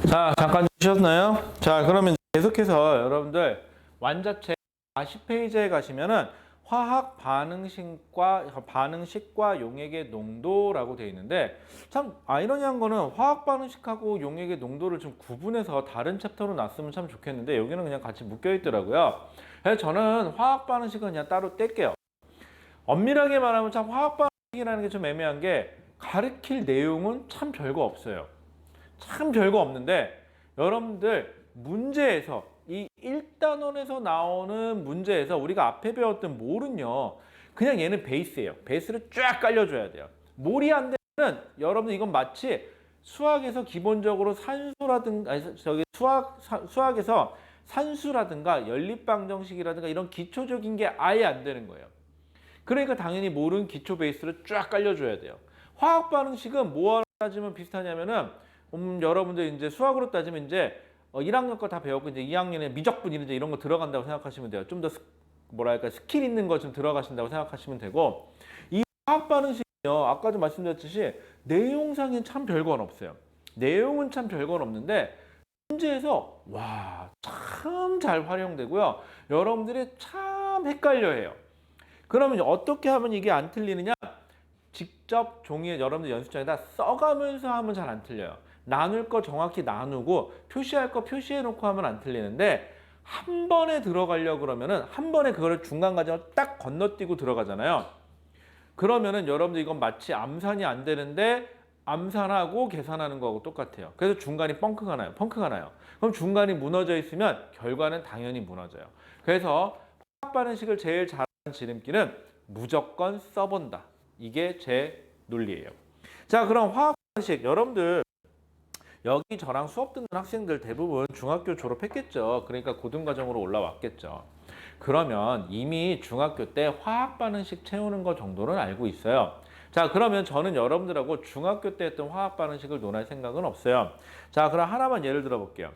자, 잠깐 쉬셨나요? 자, 그러면 계속해서 여러분들 완자체 40페이지에 가시면은 화학 반응식과 용액의 농도라고 되어 있는데 참 아이러니한 거는 화학 반응식하고 용액의 농도를 좀 구분해서 다른 챕터로 놨으면 참 좋겠는데 여기는 그냥 같이 묶여 있더라고요. 그래서 저는 화학 반응식은 그냥 따로 뗄게요. 엄밀하게 말하면 참 화학 반응식이라는 게 좀 애매한 게 가르칠 내용은 참 별거 없어요. 참 별거 없는데 여러분들 문제에서 이 1단원에서 나오는 문제에서 우리가 앞에 배웠던 몰은요 그냥 얘는 베이스예요. 베이스를 쫙 깔려줘야 돼요. 몰이 안 되면 여러분 이건 마치 수학에서 기본적으로 산소라든가 아니, 수학에서 산수라든가 연립방정식이라든가 이런 기초적인 게 아예 안 되는 거예요. 그러니까 당연히 몰은 기초 베이스를 쫙 깔려줘야 돼요. 화학 반응식은 뭐하러 따지면 비슷하냐면은 여러분들 이제 수학으로 따지면 이제 1학년 거 다 배웠고 이제 2학년에 미적분 이런 거 들어간다고 생각하시면 돼요. 좀 더 뭐랄까 스킬 있는 거 좀 들어가신다고 생각하시면 되고 이 화학 반응식은요 아까 좀 말씀드렸듯이 내용상엔 참 별건 없어요. 내용은 참 별건 없는데 문제에서 와 참 잘 활용되고요. 여러분들이 참 헷갈려해요. 그러면 어떻게 하면 이게 안 틀리느냐? 직접 종이에 여러분들 연습장에다 써가면서 하면 잘 안 틀려요. 나눌 거 정확히 나누고 표시할 거 표시해 놓고 하면 안 틀리는데 한 번에 들어가려고 그러면은 한 번에 그거를 중간 과정을 딱 건너뛰고 들어가잖아요. 그러면은 여러분들 이건 마치 암산이 안 되는데 암산하고 계산하는 거하고 똑같아요. 그래서 중간이 펑크가 나요. 펑크가 나요. 그럼 중간이 무너져 있으면 결과는 당연히 무너져요. 그래서 화학 반응식을 제일 잘하는 지름길은 무조건 써본다. 이게 제 논리예요. 자, 그럼 화학 반응식 여러분들 여기 저랑 수업 듣는 학생들 대부분 중학교 졸업했겠죠. 그러니까 고등과정으로 올라왔겠죠. 그러면 이미 중학교 때 화학 반응식 채우는 거 정도는 알고 있어요. 자, 그러면 저는 여러분들하고 중학교 때 했던 화학 반응식을 논할 생각은 없어요. 자, 그럼 하나만 예를 들어 볼게요.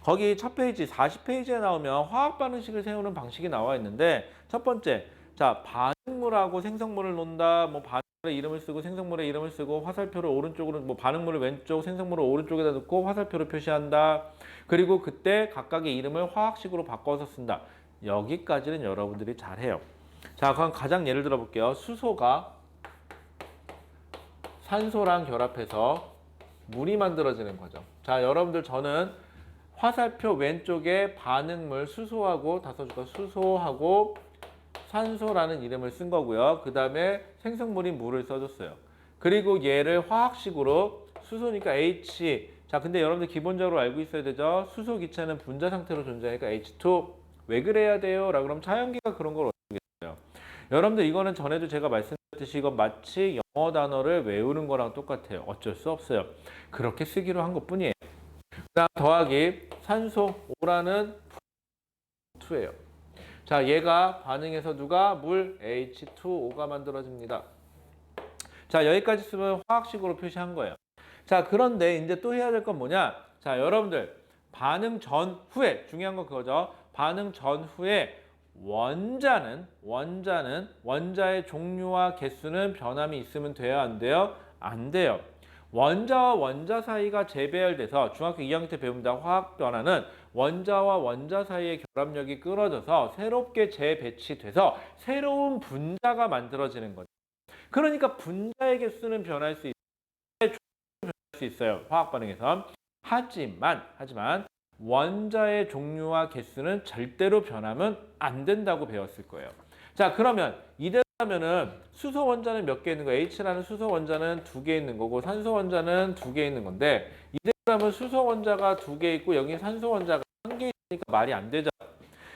거기 첫 페이지 40페이지에 나오면 화학 반응식을 세우는 방식이 나와 있는데 첫 번째, 자, 반응물하고 생성물을 놓는다. 뭐 반응물의 이름을 쓰고 생성물의 이름을 쓰고 화살표를 오른쪽으로 뭐 반응물을 왼쪽, 생성물을 오른쪽에다 놓고 화살표를 표시한다. 그리고 그때 각각의 이름을 화학식으로 바꿔서 쓴다. 여기까지는 여러분들이 잘해요. 자, 그럼 가장 예를 들어 볼게요. 수소가 산소랑 결합해서 물이 만들어지는 거죠. 자, 여러분들 저는 화살표 왼쪽에 반응물 수소하고 다 써줄까? 수소하고 산소라는 이름을 쓴 거고요. 그 다음에 생성물인 물을 써줬어요. 그리고 얘를 화학식으로 수소니까 H. 자, 근데 여러분들 기본적으로 알고 있어야 되죠. 수소 기체는 분자 상태로 존재하니까 H2. 왜 그래야 돼요? 라고 그러면 차연기가 그런 걸 어떻게 했어요? 여러분들 이거는 전에도 제가 말씀드렸듯이 이건 마치 영어 단어를 외우는 거랑 똑같아요. 어쩔 수 없어요. 그렇게 쓰기로 한 것뿐이에요. 그다음 더하기 산소 O라는 2예요. 자, 얘가 반응해서 누가 물 H2O가 만들어집니다. 자, 여기까지 쓰면 화학식으로 표시한 거예요. 자, 그런데 이제 또 해야 될 건 뭐냐? 자, 여러분들 반응 전후에 중요한 건 그거죠. 반응 전후에 원자의 종류와 개수는 변함이 있으면 돼요, 안 돼요? 안 돼요. 원자와 원자 사이가 재배열돼서 중학교 2학년 때 배웁니다. 화학 변화는 원자와 원자 사이의 결합력이 끊어져서 새롭게 재배치돼서 새로운 분자가 만들어지는 거죠. 그러니까 분자의 개수는 변할 수 있어요. 화학 반응에서. 하지만 원자의 종류와 개수는 절대로 변하면 안 된다고 배웠을 거예요. 자, 그러면 이대로 하면은 수소 원자는 몇 개 있는 거예요? H라는 수소 원자는 2개 있는 거고 산소 원자는 2개 있는 건데 이대로 하면 수소 원자가 2개 있고 여기 산소 원자가 1개 있으니까 말이 안 되죠.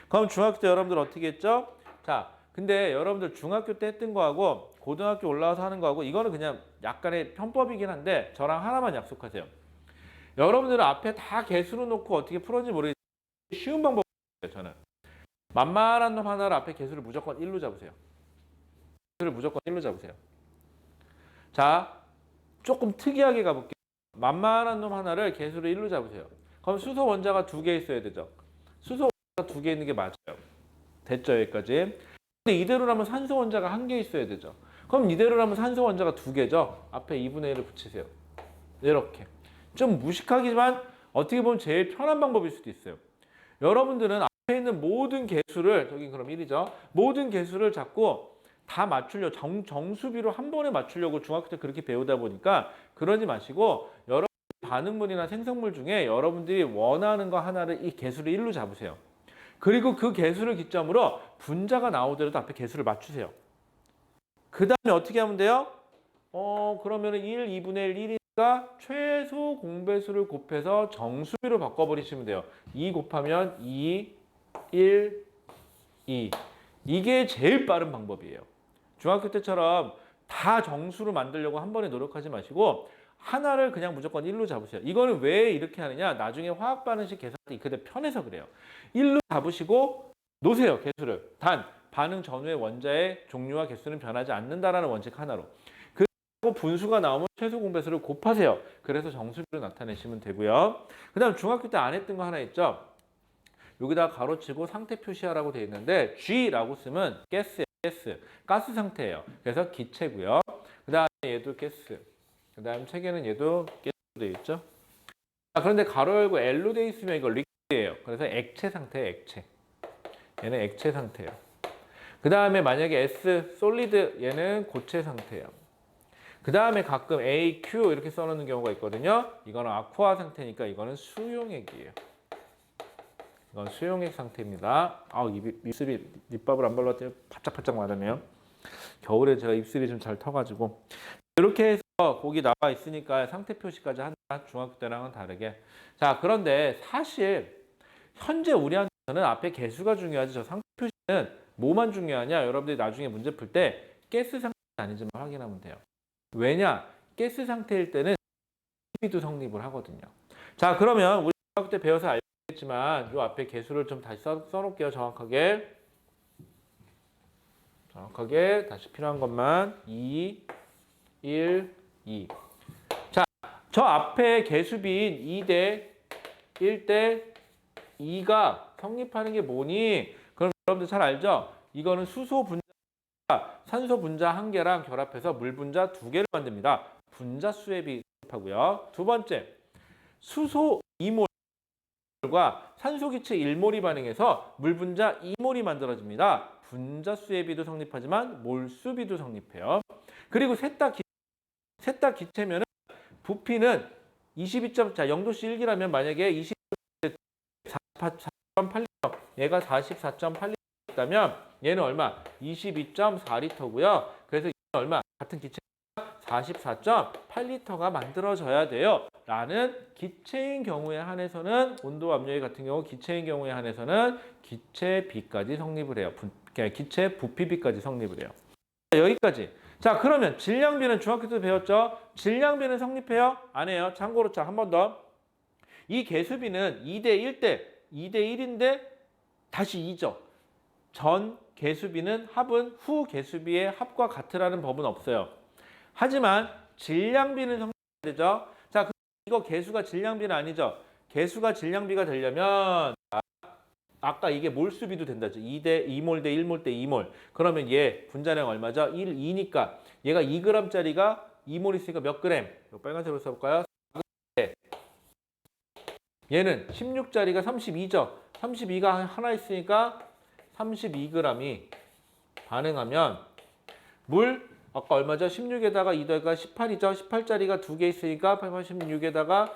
그럼 중학교 때 여러분들 어떻게 했죠? 자, 근데 여러분들 중학교 때 했던 거하고 고등학교 올라와서 하는 거하고 이거는 그냥 약간의 편법이긴 한데 저랑 하나만 약속하세요. 여러분들은 앞에 다 개수로 놓고 어떻게 풀었는지 모르겠지만 쉬운 방법이에요. 저는 만만한 놈 하나를 앞에 개수를 무조건 1로 잡으세요. 개수를 무조건 1로 잡으세요. 자, 조금 특이하게 가볼게요. 만만한 놈 하나를 개수를 1로 잡으세요. 그럼 수소 원자가 2개 있어야 되죠. 수소 원자가 2개 있는 게 맞아요. 됐죠, 여기까지. 근데 이대로라면 산소 원자가 1개 있어야 되죠. 그럼 이대로라면 산소 원자가 2개죠. 앞에 2분의 1을 붙이세요. 이렇게. 좀 무식하지만 어떻게 보면 제일 편한 방법일 수도 있어요. 여러분들은 앞에 있는 모든 개수를, 여기 그럼 1이죠. 모든 개수를 자꾸 다 맞추려 정수비로 한 번에 맞추려고 중학교 때 그렇게 배우다 보니까 그러지 마시고 여러분 반응물이나 생성물 중에 여러분들이 원하는 거 하나를 이 개수를 1로 잡으세요. 그리고 그 개수를 기점으로 분자가 나오더라도 앞에 개수를 맞추세요. 그 다음에 어떻게 하면 돼요? 그러면은 1, 2분의 1, 1이니까 최소 공배수를 곱해서 정수비로 바꿔버리시면 돼요. 2 곱하면 2, 1, 2. 이게 제일 빠른 방법이에요. 중학교 때처럼 다 정수로 만들려고 한 번에 노력하지 마시고 하나를 그냥 무조건 1로 잡으세요. 이거는 왜 이렇게 하느냐? 나중에 화학 반응식 계산이 그때 편해서 그래요. 1로 잡으시고 놓으세요, 개수를. 단 반응 전후의 원자의 종류와 개수는 변하지 않는다라는 원칙 하나로. 그리고 분수가 나오면 최소 공배수를 곱하세요. 그래서 정수비로 나타내시면 되고요. 그다음 중학교 때 안 했던 거 하나 있죠. 여기다 가로치고 상태 표시하라고 되어 있는데 G라고 쓰면 가스 상태예요. 그래서 기체고요. 그다음에 얘도 가스. 그다음 책에는 얘도 가스로 되어 있죠. 그런데 가로 열고 L로 되어 있으면 이거 리퀴드예요. 그래서 액체 상태예요, 액체. 얘는 액체 상태예요. 그다음에 만약에 S 솔리드, 얘는 고체 상태예요. 그다음에 가끔 A, Q 이렇게 써놓는 경우가 있거든요. 이거는 아쿠아 상태니까 이거는 수용액이에요. 이건 수용액 상태입니다. 입술이 립밥을 안 발랐더니 바짝바짝 맞았네요. 겨울에 제가 입술이 좀 잘 터가지고 이렇게 해서 거기 나와 있으니까 상태 표시까지 한다. 중학교 때랑은 다르게. 자, 그런데 사실 현재 우리한테는 앞에 개수가 중요하지 저 상태 표시는 뭐만 중요하냐? 여러분들이 나중에 문제 풀 때 가스 상태 아닌지만 확인하면 돼요. 왜냐? 가스 상태일 때는 비도 성립을 하거든요. 자, 그러면 우리 중학교 때 배워서 알겠지만 이 앞에 개수를 좀 다시 써놓을게요. 정확하게 다시 필요한 것만 2, 1, 2. 자, 저 앞에 개수비인 2대 1대 2가 성립하는 게 뭐니? 그럼 여러분들 잘 알죠? 이거는 수소 분자, 산소 분자 1개랑 결합해서 물 분자 2개를 만듭니다. 분자 수에 비하고요. 두 번째, 수소 2몰과 산소 기체 1몰이 반응해서 물 분자 2몰이 만들어집니다. 분자 수의 비도 성립하지만 몰수 비도 성립해요. 그리고 셋 다 기체면은 부피는 22점, 자, 0도씨 1기라면 만약에 44.8리터, 얘가 44.8리터 있다면 얘는 얼마? 22.4리터고요. 그래서 얘는 얼마? 같은 기체가 44.8리터가 만들어져야 돼요. 라는 기체인 경우에 한해서는 온도 압력이 같은 경우 기체인 경우에 한해서는 기체비까지 성립을 해요. 기체 부피비까지 성립을 해요. 여기까지. 자, 그러면 질량비는 중학교 때 배웠죠? 질량비는 성립해요? 안 해요? 참고로 한 번 더. 이 개수비는 2대 1인데 다시 2죠. 전 개수비는 합은 후 개수비의 합과 같으라는 법은 없어요. 하지만 질량비는 성립해야 되죠. 자, 그럼 이거 개수가 질량비는 아니죠. 개수가 질량비가 되려면 아까 이게 몰수비도 된다죠. 2몰 대 1몰 대 2몰. 그러면 얘 분자량 얼마죠? 2니까 얘가 2g짜리가 2몰 있으니까 몇 그램? 빨간색으로 써볼까요? 4g. 얘는 16짜리가 32죠. 32가 하나 있으니까 32g이 반응하면 물 아까 얼마죠? 16에다가 2 더해가 18이죠. 18짜리가 2개 있으니까 86에다가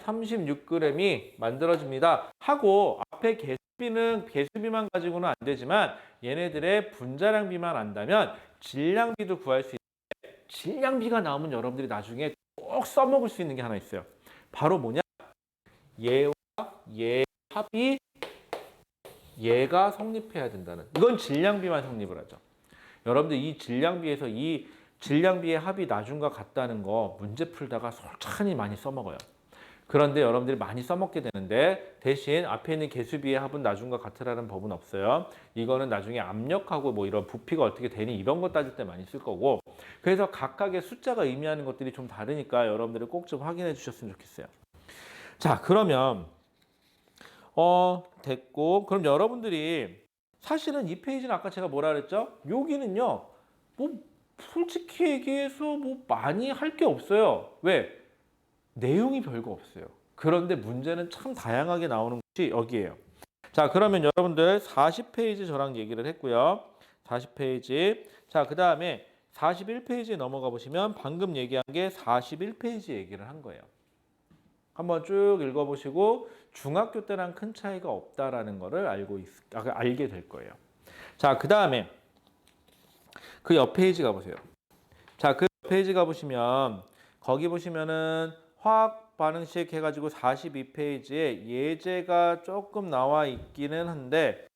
36g이 만들어집니다. 하고 앞에 개수비만 가지고는 안 되지만 얘네들의 분자량비만 안다면 질량비도 구할 수 있는데 질량비가 나오면 여러분들이 나중에 꼭 써먹을 수 있는 게 하나 있어요. 바로 뭐냐? 얘와 얘 합이 얘가 성립해야 된다는. 이건 질량비만 성립을 하죠. 여러분들 이 질량비에서 이 질량비의 합이 나중과 같다는 거 문제 풀다가 솔찬히 많이 써먹어요. 그런데 여러분들이 많이 써먹게 되는데 대신 앞에 있는 개수비의 합은 나중과 같으라는 법은 없어요. 이거는 나중에 압력하고 뭐 이런 부피가 어떻게 되니 이런 거 따질 때 많이 쓸 거고 그래서 각각의 숫자가 의미하는 것들이 좀 다르니까 여러분들이 꼭 좀 확인해 주셨으면 좋겠어요. 자, 그러면 됐고 그럼 여러분들이 사실은 이 페이지는 아까 제가 뭐라 그랬죠? 여기는요 뭐 솔직히 얘기해서 뭐 많이 할 게 없어요. 왜? 내용이 별거 없어요. 그런데 문제는 참 다양하게 나오는 것이 여기에요. 자, 그러면 여러분들 40페이지 저랑 얘기를 했고요. 40페이지. 자, 그 다음에 41페이지에 넘어가 보시면 방금 얘기한 게 41페이지 얘기를 한 거예요. 한번 쭉 읽어보시고 중학교 때랑 큰 차이가 없다라는 거를 알게 될 거예요. 자, 그 다음에 그 옆 페이지 가보세요. 자, 그 옆 페이지 가보시면 거기 보시면은 화학 반응식 해가지고 42페이지에 예제가 조금 나와 있기는 한데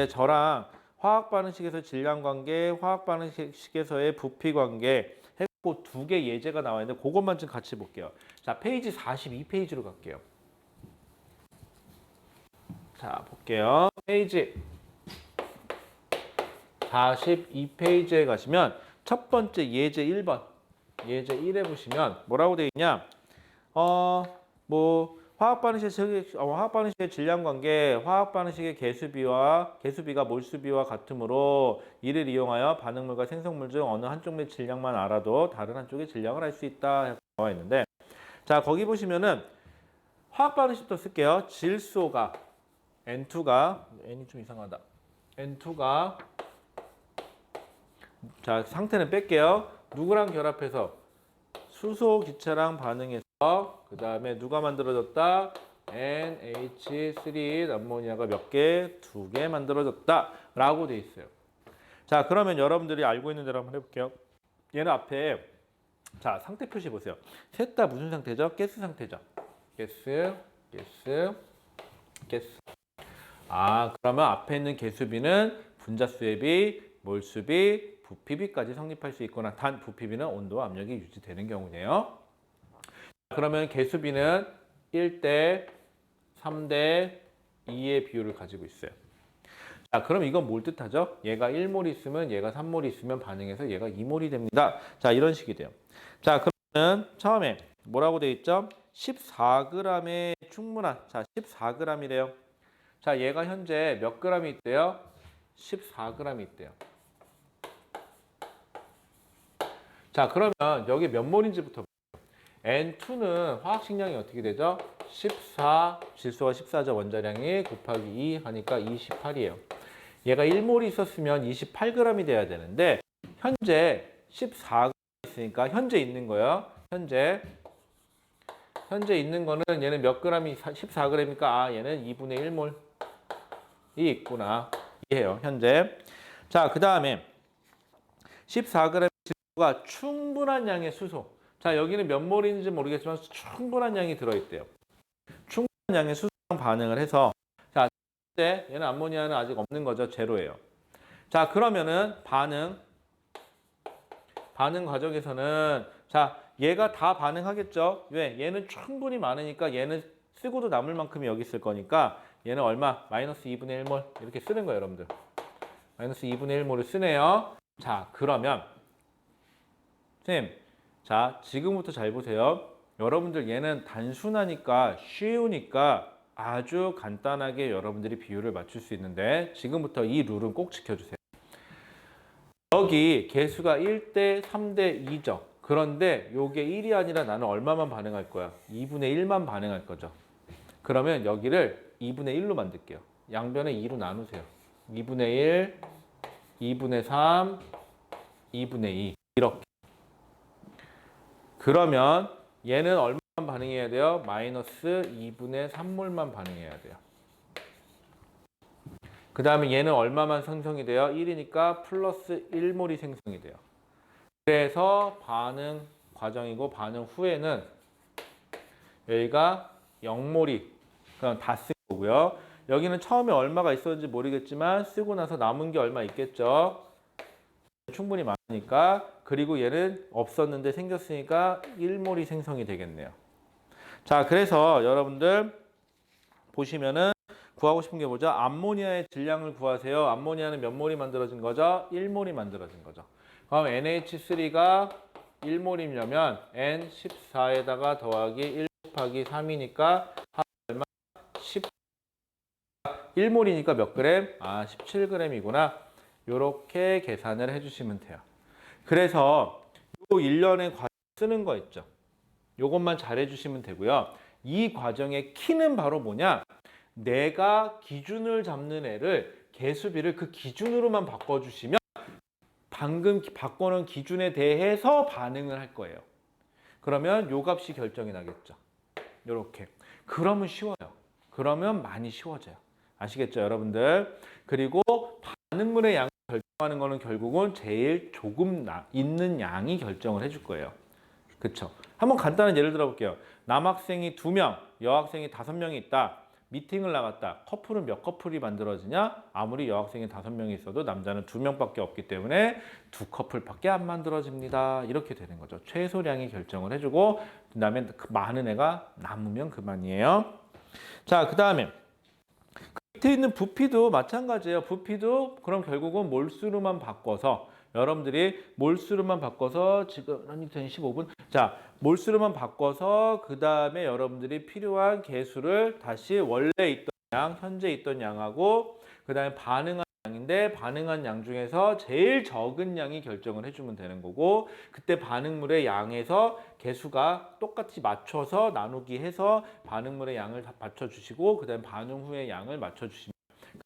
저랑 화학 반응식에서 질량 관계, 화학 반응식에서의 부피 관계 했고 두 개 예제가 나와 있는데 그것만 좀 같이 볼게요. 자, 페이지 42페이지로 갈게요. 자, 볼게요. 페이지 42페이지에 가시면 첫 번째 예제 1번. 예제 1에 보시면 뭐라고 되어 있냐? 화학 반응식의 질량 관계, 화학 반응식의 개수비가 몰수비와 같으므로 이를 이용하여 반응물과 생성물 중 어느 한쪽의 질량만 알아도 다른 한쪽의 질량을 알 수 있다 나와 있는데, 자, 거기 보시면은 화학 반응식도 쓸게요. 질소가 N2가 N이 좀 이상하다. N2가 자, 상태는 뺄게요. 누구랑 결합해서 수소 기체랑 반응해서 그 다음에 누가 만들어졌다? NH3 암모니아가 몇 개? 2개 만들어졌다 라고 돼 있어요. 자, 그러면 여러분들이 알고 있는 대로 한번 해볼게요. 얘는 앞에 자, 상태 표시 보세요. 셋 다 무슨 상태죠? 가스 상태죠. 가스. 아, 그러면 앞에 있는 개수비는 분자수의 비, 몰수비, 부피비까지 성립할 수 있거나 단 부피비는 온도와 압력이 유지되는 경우네요. 그러면 개수비는 1대 3대 2의 비율을 가지고 있어요. 자, 그럼 이건 뭘 뜻하죠? 얘가 1몰 있으면 얘가 3몰 있으면 반응해서 얘가 2몰이 됩니다. 자, 이런 식이 돼요. 자, 그러면 처음에 뭐라고 돼 있죠? 14g의 충분한, 자, 14g이래요. 자, 얘가 현재 몇 g이 있대요? 14g이 있대요. 자, 그러면 여기 몇 몰인지부터 볼게요. N2는 화학식량이 어떻게 되죠? 14, 질소가 14죠. 원자량이 곱하기 2 하니까 28이에요. 얘가 1몰이 있었으면 28g이 돼야 되는데 현재 14g 있으니까 현재 있는 거예요. 현재 있는 거는 얘는 몇 g이 14g이니까 아, 얘는 2분의 1몰이 있구나. 이해해요. 현재. 자, 그 다음에 14g 질소가 충분한 양의 수소. 자, 여기는 몇 몰인지 모르겠지만 충분한 양이 들어있대요. 충분한 양의 수소랑 반응을 해서 자, 얘는 암모니아는 아직 없는 거죠. 제로예요. 자, 그러면은 반응 과정에서는 자, 얘가 다 반응하겠죠. 왜? 얘는 충분히 많으니까 얘는 쓰고도 남을 만큼이 여기 있을 거니까 얘는 얼마? 마이너스 2분의 1몰 이렇게 쓰는 거예요, 여러분들. 마이너스 2분의 1몰을 쓰네요. 자, 그러면 선생님, 자, 지금부터 잘 보세요. 여러분들 얘는 단순하니까 쉬우니까 아주 간단하게 여러분들이 비율을 맞출 수 있는데 지금부터 이 룰은 꼭 지켜주세요. 여기 개수가 1대 3대 2죠. 그런데 요게 1이 아니라 나는 얼마만 반응할 거야? 2분의 1만 반응할 거죠. 그러면 여기를 2분의 1로 만들게요. 양변에 2로 나누세요. 2분의 1, 2분의 3, 2분의 2 이렇게. 그러면 얘는 얼마만 반응해야 돼요? 마이너스 2분의 3몰만 반응해야 돼요. 그 다음에 얘는 얼마만 생성이 돼요? 1이니까 플러스 1몰이 생성이 돼요. 그래서 반응 과정이고 반응 후에는 여기가 0몰이 그냥 다 쓴 거고요. 여기는 처음에 얼마가 있었는지 모르겠지만 쓰고 나서 남은 게 얼마 있겠죠. 충분히 많으니까. 그리고 얘는 없었는데 생겼으니까 1몰이 생성이 되겠네요. 자, 그래서 여러분들 보시면은 구하고 싶은 게 뭐죠? 암모니아의 질량을 구하세요. 암모니아는 몇 몰이 만들어진 거죠? 1몰이 만들어진 거죠. 그럼 NH3가 1몰이려면 N14에다가 더하기 1 곱하기 3이니까 얼마? 1몰이니까 몇 그램? 아, 17g이구나. 이렇게 계산을 해주시면 돼요. 그래서 요 1년에 쓰는 거 있죠. 요것만 잘 해주시면 되고요. 이 과정의 키는 바로 뭐냐? 내가 기준을 잡는 애를 개수비를 그 기준으로만 바꿔주시면 방금 바꿔놓은 기준에 대해서 반응을 할 거예요. 그러면 요 값이 결정이 나겠죠. 요렇게. 그러면 쉬워요. 그러면 많이 쉬워져요. 아시겠죠, 여러분들? 그리고 반응물의 양을 결정하는 거는 결국은 제일 조금 있는 양이 결정을 해줄 거예요. 그쵸? 한번 간단한 예를 들어볼게요. 남학생이 2명, 여학생이 5명이 있다. 미팅을 나갔다. 커플은 몇 커플이 만들어지냐? 아무리 여학생이 5명이 있어도 남자는 2명밖에 없기 때문에 2커플밖에 안 만들어집니다. 이렇게 되는 거죠. 최소량이 결정을 해주고 그다음에 그 많은 애가 남으면 그만이에요. 자, 그다음에 밑에 있는 부피도 마찬가지예요. 부피도 그럼 결국은 몰수로만 바꿔서 여러분들이 몰수로만 바꿔서 지금 한 15분. 자, 몰수로만 바꿔서 그 다음에 여러분들이 필요한 개수를 다시 원래 있던 양, 현재 있던 양하고 그 다음에 반응한 양인데 반응한 양 중에서 제일 적은 양이 결정을 해주면 되는 거고 그때 반응물의 양에서 개수가 똑같이 맞춰서 나누기 해서 반응물의 양을 다 맞춰주시고 그 다음에 반응 후의 양을 맞춰주시면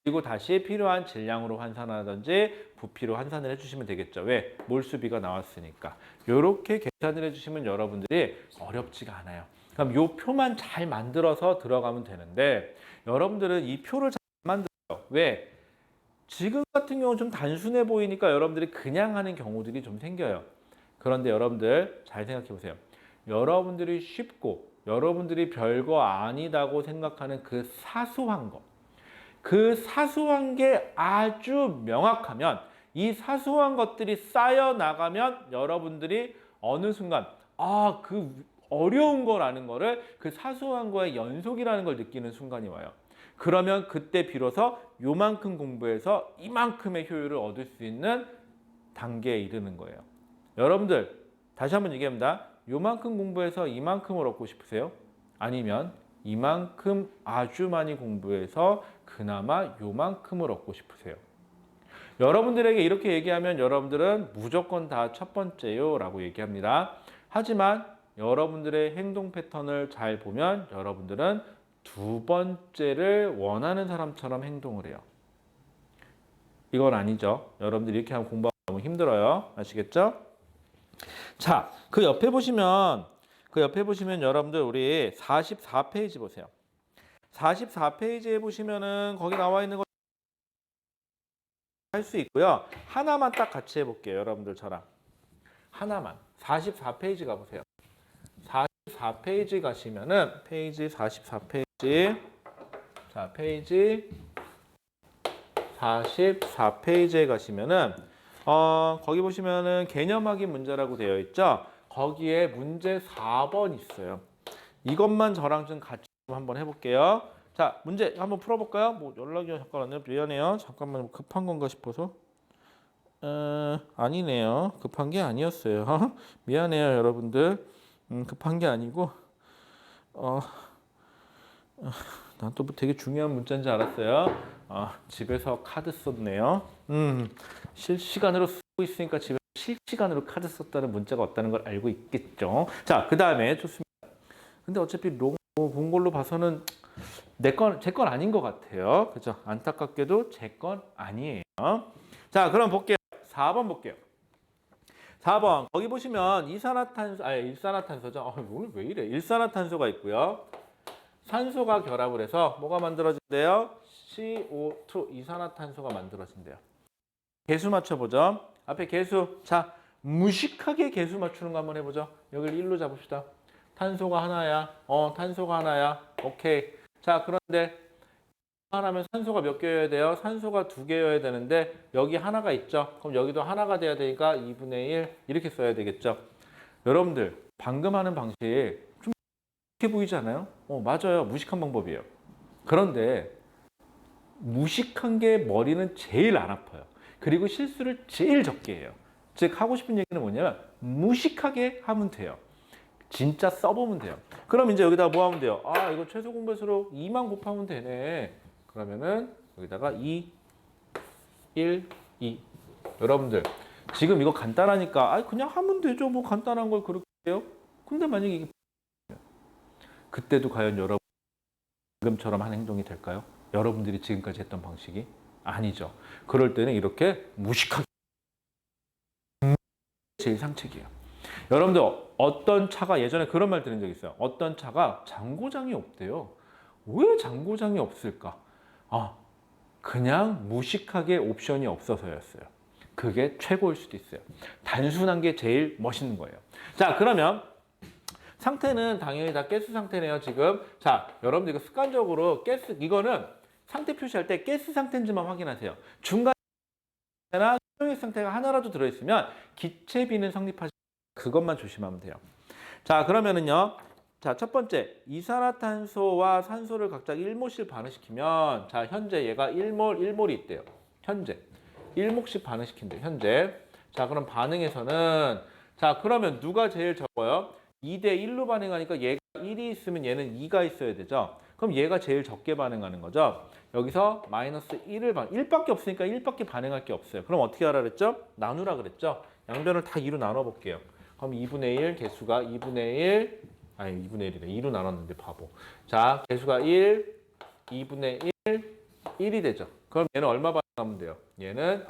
그리고 다시 필요한 질량으로 환산하든지 부피로 환산을 해주시면 되겠죠. 왜? 몰수비가 나왔으니까. 이렇게 계산을 해주시면 여러분들이 어렵지가 않아요. 그럼 이 표만 잘 만들어서 들어가면 되는데 여러분들은 이 표를 잘 만들어요. 왜? 지금 같은 경우는 좀 단순해 보이니까 여러분들이 그냥 하는 경우들이 좀 생겨요. 그런데 여러분들 잘 생각해 보세요. 여러분들이 쉽고 여러분들이 별거 아니다고 생각하는 그 사소한 거. 그 사소한 게 아주 명확하면 이 사소한 것들이 쌓여 나가면 여러분들이 어느 순간 그 어려운 거라는 거를 그 사소한 거의 연속이라는 걸 느끼는 순간이 와요. 그러면 그때 비로소 요만큼 공부해서 이만큼의 효율을 얻을 수 있는 단계에 이르는 거예요. 여러분들 다시 한번 얘기합니다. 요만큼 공부해서 이만큼을 얻고 싶으세요? 아니면 이만큼 아주 많이 공부해서 그나마 요만큼을 얻고 싶으세요? 여러분들에게 이렇게 얘기하면 여러분들은 무조건 다 첫 번째요 라고 얘기합니다. 하지만 여러분들의 행동 패턴을 잘 보면 여러분들은 두 번째를 원하는 사람처럼 행동을 해요. 이건 아니죠. 여러분들이 이렇게 하면 공부하기 너무 힘들어요. 아시겠죠? 자, 그 옆에 보시면 여러분들 우리 44페이지 보세요. 44페이지에 보시면은 거기 나와 있는 거 할 수 있고요. 하나만 딱 같이 해볼게요. 여러분들 저랑. 하나만. 44페이지 가보세요. 44페이지 가시면은 페이지 44페이지 자, 페이지 44페이지에 가시면은 거기 보시면은 개념하기 문제라고 되어 있죠. 거기에 문제 4번 있어요. 이것만 저랑 좀 같이 한번 해볼게요. 자, 문제 한번 풀어볼까요? 뭐 연락이 잠깐 안 돼요. 미안해요. 잠깐만 급한 건가 싶어서. 아니네요. 급한 게 아니었어요. 미안해요, 여러분들. 급한 게 아니고 난 또 되게 중요한 문자인 줄 알았어요. 집에서 카드 썼네요. 실시간으로 쓰고 있으니까 집에서 실시간으로 카드 썼다는 문자가 왔다는 걸 알고 있겠죠. 자, 그 다음에 좋습니다. 근데 어차피 본 걸로 봐서는 제 건 아닌 것 같아요. 그죠? 안타깝게도 제 건 아니에요. 자, 그럼 볼게요. 4번 볼게요. 4번 거기 보시면 일산화탄소죠. 오늘 왜 이래? 일산화탄소가 있고요. 산소가 결합을 해서 뭐가 만들어진대요? CO2 이산화탄소가 만들어진대요. 개수 맞춰보죠. 앞에 개수. 자, 무식하게 개수 맞추는 거 한번 해보죠. 여기를 1로 잡읍시다. 탄소가 하나야. 탄소가 하나야. 오케이. 자, 그런데 하나면 산소가 몇 개여야 돼요? 산소가 2개여야 되는데 여기 하나가 있죠. 그럼 여기도 하나가 돼야 되니까 2분의 1 이렇게 써야 되겠죠. 여러분들 방금 하는 방식 좀 이렇게 보이지 않아요? 맞아요. 무식한 방법이에요. 그런데 무식한 게 머리는 제일 안 아파요. 그리고 실수를 제일 적게 해요. 즉 하고 싶은 얘기는 뭐냐면 무식하게 하면 돼요. 진짜 써보면 돼요. 그럼 이제 여기다가 뭐 하면 돼요? 이거 최소 공배수로 2만 곱하면 되네. 그러면은 여기다가 2, 1, 2. 여러분들 지금 이거 간단하니까 그냥 하면 되죠. 뭐 간단한 걸 그렇게 해요. 근데 만약에 이게 그때도 과연 여러분 지금처럼 한 행동이 될까요? 여러분들이 지금까지 했던 방식이 아니죠. 그럴 때는 이렇게 무식하게 제일 상책이에요. 여러분들 어떤 차가 예전에 그런 말 들은 적 있어요. 어떤 차가 장고장이 없대요. 왜 장고장이 없을까? 아, 그냥 무식하게 옵션이 없어서였어요. 그게 최고일 수도 있어요. 단순한 게 제일 멋있는 거예요. 자, 그러면 상태는 당연히 다 가스 상태네요, 지금. 자, 여러분들 이거 습관적으로 가스, 이거는 상태 표시할 때 가스 상태인지만 확인하세요. 중간에나 수용액 상태가 하나라도 들어있으면 기체 비는 성립하시 그것만 조심하면 돼요. 자, 그러면은요. 자, 첫 번째, 이산화탄소와 산소를 각각 1몰씩 반응시키면, 자, 현재 얘가 1몰, 1몰이 있대요. 현재. 1몰씩 반응시킨대요, 현재. 자, 그럼 반응에서는, 자, 그러면 누가 제일 적어요? 2대 1로 반응하니까 얘가 1이 있으면 얘는 2가 있어야 되죠. 그럼 얘가 제일 적게 반응하는 거죠. 여기서 마이너스 1을 1밖에 없으니까 1밖에 반응할 게 없어요. 그럼 어떻게 하라 그랬죠? 나누라 그랬죠? 양변을 다 2로 나눠 볼게요. 그럼 2분의 1, 개수가 2분의 1, 아니 2분의 1이래. 2로 나눴는데 바보. 자, 개수가 1, 2분의 1, 1이 되죠. 그럼 얘는 얼마 반응하면 돼요? 얘는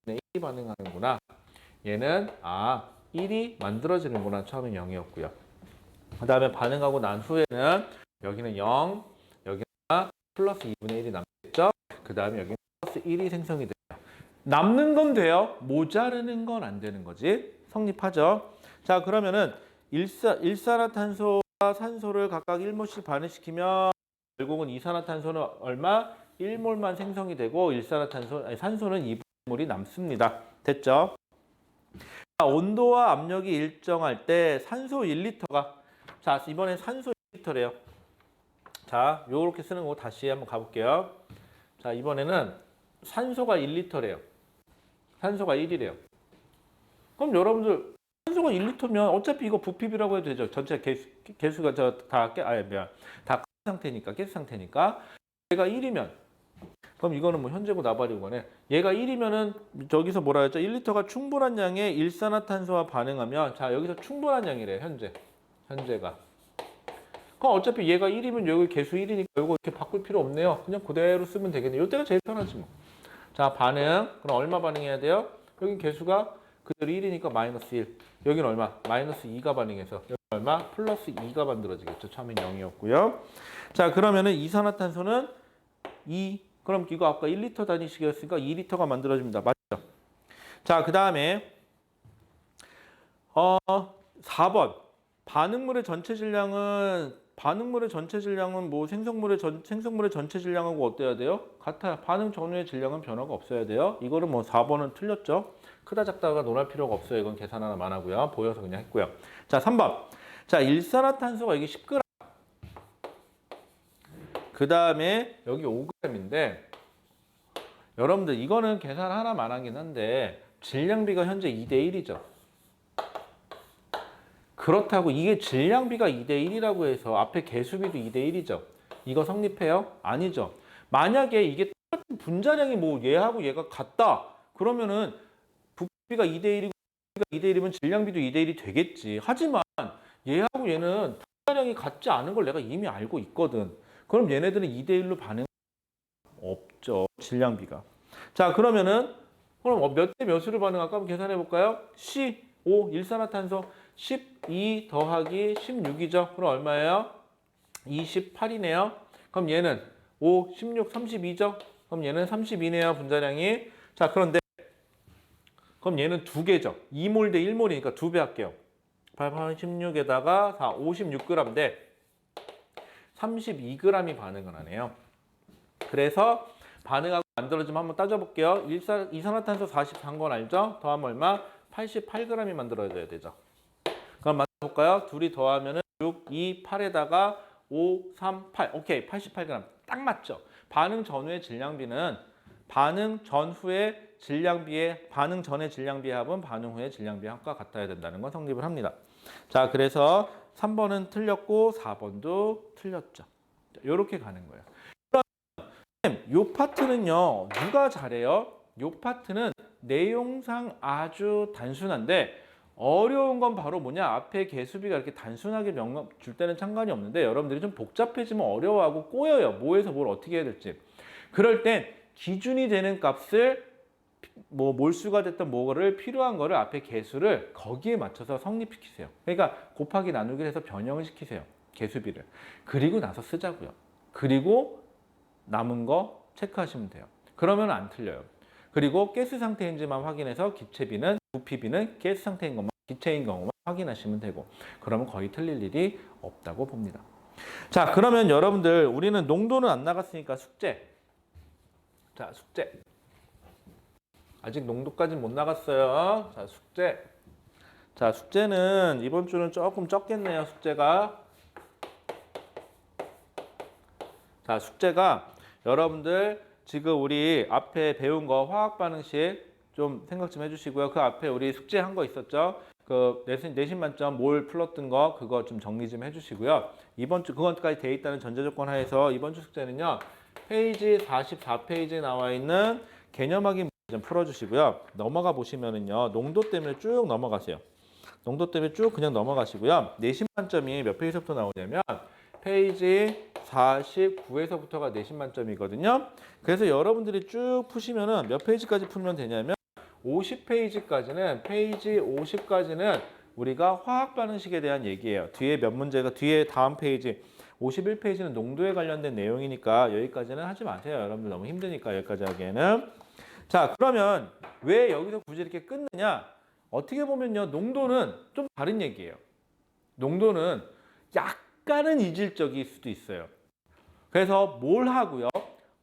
2분의 1이 반응하는구나. 얘는 1이 만들어지는구나. 처음엔 0이었고요. 그 다음에 반응하고 난 후에는 여기는 0, 여기는 플러스 2분의 1이 남겠죠. 그 다음에 여기는 플러스 1이 생성이 돼요. 남는 건 돼요. 모자르는 건 안 되는 거지. 성립하죠. 자, 그러면은 일산화탄소와 산소를 각각 1몰씩 반응시키면 결국은 이산화탄소는 얼마? 1몰만 생성이 되고 산소는 2몰이 남습니다. 됐죠? 자, 온도와 압력이 일정할 때 산소 1리터가 자, 이번엔 산소 1리터래요. 자, 요렇게 쓰는 거 다시 한번 가볼게요. 자, 이번에는 산소가 1리터래요. 산소가 1이래요. 그럼 여러분들 산소가 1리터면 어차피 이거 부피비라고 해도 되죠. 전체 개수가 다 가스 상태니까, 가스 상태니까. 얘가 1이면 그럼 이거는 뭐 현재고 나발이고 간에 얘가 1이면은 저기서 뭐라 했죠? 1리터가 충분한 양의 일산화탄소와 반응하면 자, 여기서 충분한 양이래요. 현재가. 그럼 어차피 얘가 1이면 여기 개수 1이니까 이거 이렇게 바꿀 필요 없네요. 그냥 그대로 쓰면 되겠네요. 이때가 제일 편하지 뭐. 자, 반응. 그럼 얼마 반응해야 돼요? 여기 개수가 그대로 1이니까 마이너스 1. 여기는 얼마? 마이너스 2가 반응해서 여기 얼마? 플러스 2가 만들어지겠죠. 처음엔 0이었고요. 자, 그러면은 이산화탄소는 2. 그럼 이거 아까 1리터 단위식이었으니까 2리터가 만들어집니다. 맞죠? 자, 그 다음에 4번. 반응물의 전체 질량은 뭐 생성물의 전체 질량하고 어때야 돼요? 같아요. 반응 전후의 질량은 변화가 없어야 돼요. 이거는 뭐 4번은 틀렸죠. 크다 작다가 논할 필요가 없어요. 이건 계산 하나만 하고요. 보여서 그냥 했고요. 자, 3번. 자, 일산화탄소가 이게 10g. 그 다음에 여기 5g인데 여러분들 이거는 계산 하나만 하긴 한데 질량비가 현재 2대 1이죠. 그렇다고 이게 질량비가 2대 1이라고 해서 앞에 개수비도 2대 1이죠. 이거 성립해요? 아니죠. 만약에 이게 똑같은 분자량이 뭐 얘하고 얘가 같다. 그러면은 부피가 2대 1이고 2대 1이면 질량비도 2대 1이 되겠지. 하지만 얘하고 얘는 분자량이 같지 않은 걸 내가 이미 알고 있거든. 그럼 얘네들은 2대 1로 반응 없죠. 질량비가. 자, 그러면은 그럼 몇 대 몇으로 반응할까? 한번 계산해 볼까요? C5 일산화탄소 12 더하기 16이죠. 그럼 얼마예요? 28이네요. 그럼 얘는 5, 16, 32죠. 그럼 얘는 32네요. 분자량이. 자, 그런데 그럼 얘는 두 개죠. 2몰 대 1몰이니까 두 배 할게요. 8, 16에다가 4, 56g인데 32g이 반응을 하네요. 그래서 반응하고 만들어지면 한번 따져볼게요. 이산화탄소 43건 알죠? 더하면 얼마? 88g이 만들어져야 되죠. 그럼 만들어볼까요? 둘이 더하면 6, 2, 8에다가 5, 3, 8. 오케이, 88g. 딱 맞죠? 반응 전후의 질량비는 반응 전후의 질량비의 반응 전의 질량비의 합은 반응 후의 질량비의 합과 같아야 된다는 건 성립을 합니다. 자, 그래서 3번은 틀렸고 4번도 틀렸죠. 이렇게 가는 거예요. 이 파트는요, 누가 잘해요? 이 파트는 내용상 아주 단순한데 어려운 건 바로 뭐냐? 앞에 개수비가 이렇게 단순하게 명령 줄 때는 상관이 없는데 여러분들이 좀 복잡해지면 어려워하고 꼬여요. 뭐에서 뭘 어떻게 해야 될지. 그럴 땐 기준이 되는 값을 뭐 몰수가 됐던 뭐를 필요한 거를 앞에 개수를 거기에 맞춰서 성립시키세요. 그러니까 곱하기 나누기를 해서 변형을 시키세요. 개수비를. 그리고 나서 쓰자고요. 그리고 남은 거 체크하시면 돼요. 그러면 안 틀려요. 그리고 가스 상태인지만 확인해서 기체비는 부피비는 가스 상태인 것만 기체인 경우만 확인하시면 되고 그러면 거의 틀릴 일이 없다고 봅니다. 자, 그러면 여러분들 우리는 농도는 안 나갔으니까 숙제. 자, 숙제. 아직 농도까지는 못 나갔어요. 자, 숙제. 자, 숙제는 이번 주는 조금 적겠네요. 숙제가. 자, 숙제가 여러분들 지금 우리 앞에 배운 거 화학 반응식 좀 생각 좀 해주시고요. 그 앞에 우리 숙제 한 거 있었죠. 그 내신 만점 몰 풀었던 거 그거 좀 정리 좀 해주시고요. 이번 주 그것까지 돼 있다는 전제 조건 하에서 이번 주 숙제는요. 페이지 44페이지에 나와 있는 개념 확인 좀 풀어주시고요. 넘어가 보시면은요. 농도 때문에 쭉 넘어가세요. 농도 때문에 쭉 그냥 넘어가시고요. 내신 만점이 몇 페이지부터 나오냐면 페이지 49에서부터가 내신 만점이거든요. 그래서 여러분들이 쭉 푸시면은 몇 페이지까지 풀면 되냐면 50페이지까지는 페이지 50까지는 우리가 화학 반응식에 대한 얘기예요. 뒤에 몇 문제가 뒤에 다음 페이지 51페이지는 농도에 관련된 내용이니까 여기까지는 하지 마세요. 여러분들 너무 힘드니까 여기까지 하기에는. 자, 그러면 왜 여기서 굳이 이렇게 끊느냐? 어떻게 보면요. 농도는 좀 다른 얘기예요. 농도는 약간은 이질적일 수도 있어요. 그래서 뭘 하고요?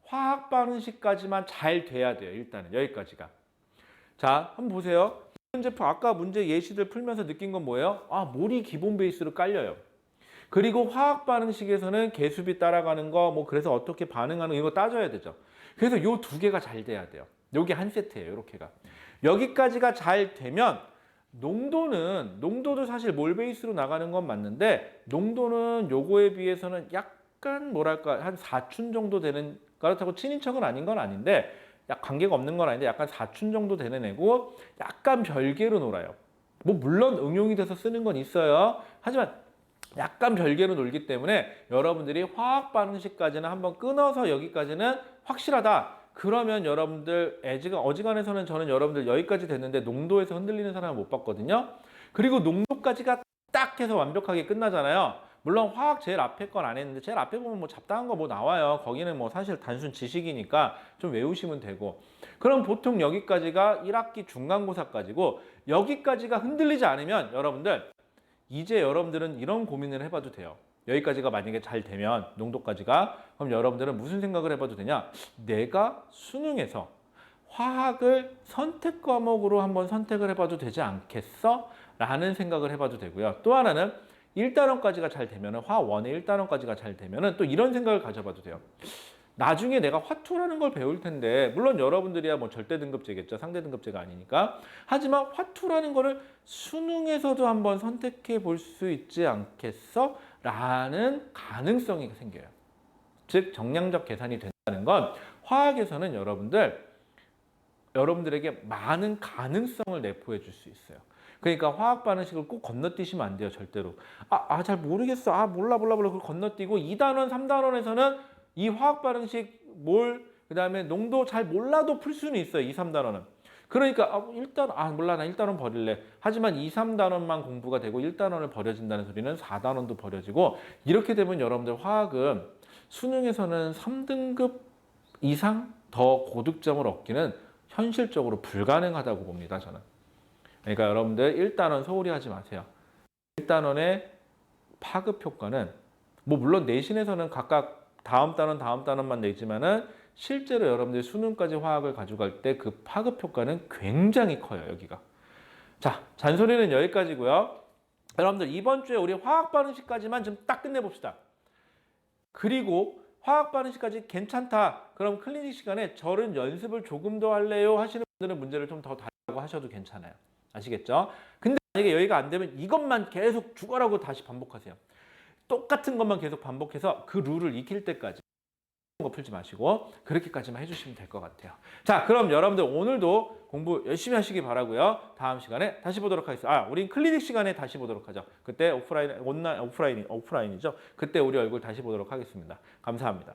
화학 반응식까지만 잘 돼야 돼요. 일단은 여기까지가. 자, 한번 보세요. 제품 아까 문제 예시들 풀면서 느낀 건 뭐예요? 아, 몰이 기본 베이스로 깔려요. 그리고 화학 반응식에서는 개수비 따라가는 거, 뭐 그래서 어떻게 반응하는 이거 따져야 되죠. 그래서 요 두 개가 잘 돼야 돼요. 요게 한 세트예요. 이렇게가. 여기까지가 잘 되면 농도도 사실 몰 베이스로 나가는 건 맞는데 농도는 요거에 비해서는 약간 뭐랄까 한 4춘 정도 되는 그렇다고 친인척은 아닌 건 아닌데 관계가 없는 건 아닌데 약간 4춘 정도 되는 애고 약간 별개로 놀아요. 뭐 물론 응용이 돼서 쓰는 건 있어요. 하지만 약간 별개로 놀기 때문에 여러분들이 화학 반응식까지는 한번 끊어서 여기까지는 확실하다. 그러면 여러분들 어지간해서는 저는 여러분들 여기까지 됐는데 농도에서 흔들리는 사람을 못 봤거든요. 그리고 농도까지가 딱 해서 완벽하게 끝나잖아요. 물론 화학 제일 앞에 건 안 했는데 제일 앞에 보면 뭐 잡다한 거 뭐 나와요. 거기는 뭐 사실 단순 지식이니까 좀 외우시면 되고. 그럼 보통 여기까지가 1학기 중간고사까지고 여기까지가 흔들리지 않으면 여러분들 이제 여러분들은 이런 고민을 해봐도 돼요. 여기까지가 만약에 잘 되면 농도까지가 그럼 여러분들은 무슨 생각을 해봐도 되냐? 내가 수능에서 화학을 선택 과목으로 한번 선택을 해봐도 되지 않겠어? 라는 생각을 해봐도 되고요. 또 하나는 1단원까지가 잘 되면 화학 1의 1단원까지가 잘 되면 또 이런 생각을 가져봐도 돼요. 나중에 내가 화투라는 걸 배울 텐데 물론 여러분들이야 뭐 절대 등급제겠죠. 상대 등급제가 아니니까. 하지만 화투라는 거를 수능에서도 한번 선택해 볼 수 있지 않겠어? 라는 가능성이 생겨요. 즉 정량적 계산이 된다는 건 화학에서는 여러분들에게 많은 가능성을 내포해 줄 수 있어요. 그러니까 화학 반응식을 꼭 건너뛰시면 안 돼요. 절대로. 잘 모르겠어. 몰라. 그걸 건너뛰고 2단원, 3단원에서는 이 화학 반응식 그다음에 농도 잘 몰라도 풀 수는 있어요. 2, 3단원은. 그러니까 몰라. 나 1단원 버릴래. 하지만 2, 3단원만 공부가 되고 1단원을 버려진다는 소리는 4단원도 버려지고 이렇게 되면 여러분들 화학은 수능에서는 3등급 이상 더 고득점을 얻기는 현실적으로 불가능하다고 봅니다. 저는. 그러니까 여러분들 1단원 소홀히 하지 마세요. 1단원의 파급 효과는 물론 내신에서는 각각 다음 단원만 내지만은 실제로 여러분들이 수능까지 화학을 가져갈 때 그 파급 효과는 굉장히 커요. 여기가. 자, 잔소리는 여기까지고요. 여러분들 이번 주에 우리 화학 반응식까지만 좀 딱 끝내봅시다. 그리고 화학 반응식까지 괜찮다. 그럼 클리닉 시간에 저는 연습을 조금 더 할래요 하시는 분들은 문제를 좀 더 달라고 하셔도 괜찮아요. 아시겠죠? 근데 만약에 여기가 안 되면 이것만 계속 죽어라고 다시 반복하세요. 똑같은 것만 계속 반복해서 그 룰을 익힐 때까지. 거 풀지 마시고 그렇게까지만 해주시면 될 것 같아요. 자, 그럼 여러분들 오늘도 공부 열심히 하시기 바라고요. 다음 시간에 다시 보도록 하겠습니다. 우린 클리닉 시간에 다시 보도록 하죠. 그때 오프라인이죠. 그때 우리 얼굴 다시 보도록 하겠습니다. 감사합니다.